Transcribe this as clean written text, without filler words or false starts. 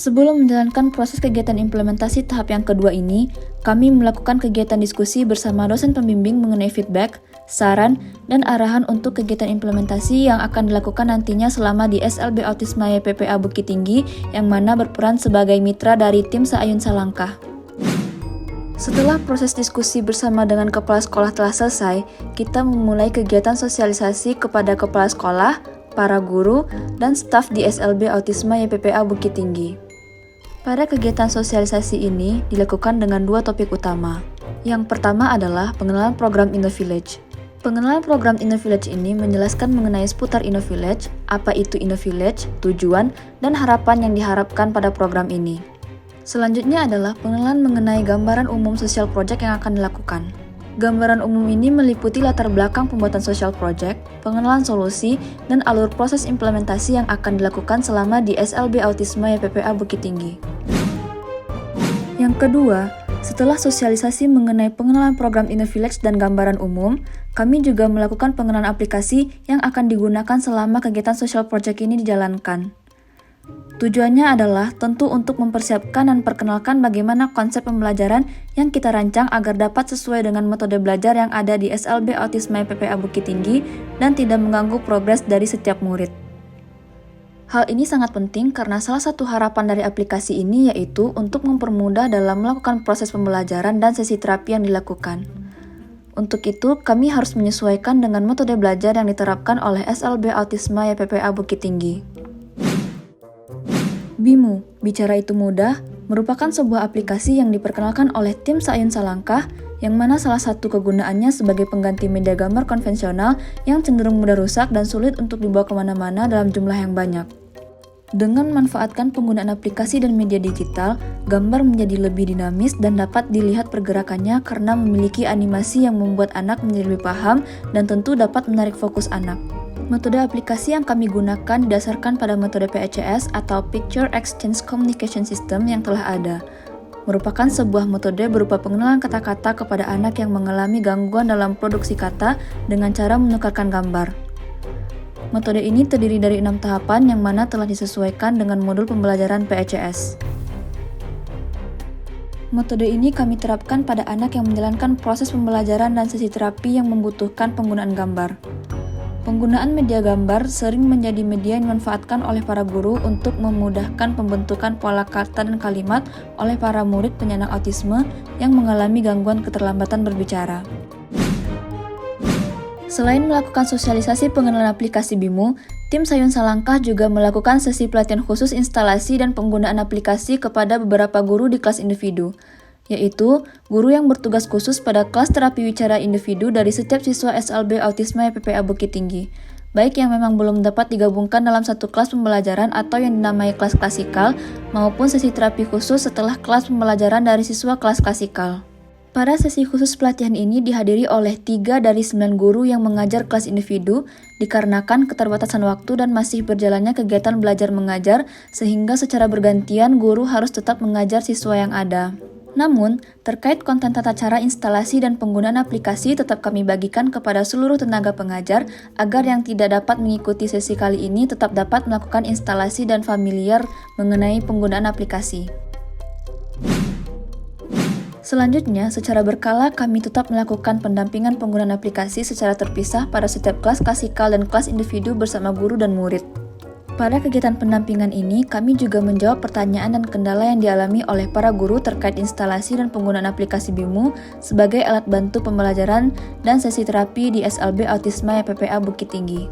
Sebelum menjalankan proses kegiatan implementasi tahap yang kedua ini, kami melakukan kegiatan diskusi bersama dosen pembimbing mengenai feedback, saran, dan arahan untuk kegiatan implementasi yang akan dilakukan nantinya selama di SLB Autisma YPPA Bukit Tinggi yang mana berperan sebagai mitra dari tim Seayun Salangkah. Setelah proses diskusi bersama dengan kepala sekolah telah selesai, kita memulai kegiatan sosialisasi kepada kepala sekolah, para guru, dan staf di SLB Autisma YPPA Bukit Tinggi. Pada kegiatan sosialisasi ini dilakukan dengan dua topik utama. Yang pertama adalah pengenalan program InnoVillage. Pengenalan program InnoVillage ini menjelaskan mengenai seputar InnoVillage, apa itu InnoVillage, tujuan, dan harapan yang diharapkan pada program ini. Selanjutnya adalah pengenalan mengenai gambaran umum social project yang akan dilakukan. Gambaran umum ini meliputi latar belakang pembuatan social project, pengenalan solusi, dan alur proses implementasi yang akan dilakukan selama di SLB Autisma YPPA Bukit Tinggi. Yang kedua, setelah sosialisasi mengenai pengenalan program InnoVillage dan gambaran umum, kami juga melakukan pengenalan aplikasi yang akan digunakan selama kegiatan social project ini dijalankan. Tujuannya adalah tentu untuk mempersiapkan dan perkenalkan bagaimana konsep pembelajaran yang kita rancang agar dapat sesuai dengan metode belajar yang ada di SLB Autisma YPPA Bukit Tinggi dan tidak mengganggu progres dari setiap murid. Hal ini sangat penting karena salah satu harapan dari aplikasi ini yaitu untuk mempermudah dalam melakukan proses pembelajaran dan sesi terapi yang dilakukan. Untuk itu, kami harus menyesuaikan dengan metode belajar yang diterapkan oleh SLB Autisma YPPA Bukit Tinggi. BIMU, Bicara Itu Mudah, merupakan sebuah aplikasi yang diperkenalkan oleh tim Seayun Salangkah yang mana salah satu kegunaannya sebagai pengganti media gambar konvensional yang cenderung mudah rusak dan sulit untuk dibawa kemana-mana dalam jumlah yang banyak. Dengan memanfaatkan penggunaan aplikasi dan media digital, gambar menjadi lebih dinamis dan dapat dilihat pergerakannya karena memiliki animasi yang membuat anak menjadi lebih paham dan tentu dapat menarik fokus anak. Metode aplikasi yang kami gunakan didasarkan pada metode PECS atau Picture Exchange Communication System yang telah ada. Merupakan sebuah metode berupa pengenalan kata-kata kepada anak yang mengalami gangguan dalam produksi kata dengan cara menukarkan gambar. Metode ini terdiri dari 6 tahapan yang mana telah disesuaikan dengan modul pembelajaran PECS. Metode ini kami terapkan pada anak yang menjalankan proses pembelajaran dan sesi terapi yang membutuhkan penggunaan gambar. Penggunaan media gambar sering menjadi media yang dimanfaatkan oleh para guru untuk memudahkan pembentukan pola kata dan kalimat oleh para murid penyandang autisme yang mengalami gangguan keterlambatan berbicara. Selain melakukan sosialisasi pengenalan aplikasi BIMU, tim Seayun Salangkah juga melakukan sesi pelatihan khusus instalasi dan penggunaan aplikasi kepada beberapa guru di kelas individu, yaitu guru yang bertugas khusus pada kelas terapi wicara individu dari setiap siswa SLB Autisma YPPA Bukit Tinggi, baik yang memang belum dapat digabungkan dalam satu kelas pembelajaran atau yang dinamai kelas klasikal, maupun sesi terapi khusus setelah kelas pembelajaran dari siswa kelas klasikal. Pada sesi khusus pelatihan ini dihadiri oleh 3 dari 9 guru yang mengajar kelas individu dikarenakan keterbatasan waktu dan masih berjalannya kegiatan belajar mengajar sehingga secara bergantian guru harus tetap mengajar siswa yang ada. Namun, terkait konten tata cara instalasi dan penggunaan aplikasi tetap kami bagikan kepada seluruh tenaga pengajar agar yang tidak dapat mengikuti sesi kali ini tetap dapat melakukan instalasi dan familiar mengenai penggunaan aplikasi. Selanjutnya, secara berkala kami tetap melakukan pendampingan penggunaan aplikasi secara terpisah pada setiap kelas klasikal dan kelas individu bersama guru dan murid. Pada kegiatan pendampingan ini, kami juga menjawab pertanyaan dan kendala yang dialami oleh para guru terkait instalasi dan penggunaan aplikasi BIMU sebagai alat bantu pembelajaran dan sesi terapi di SLB Autisma YPPA Bukit Tinggi.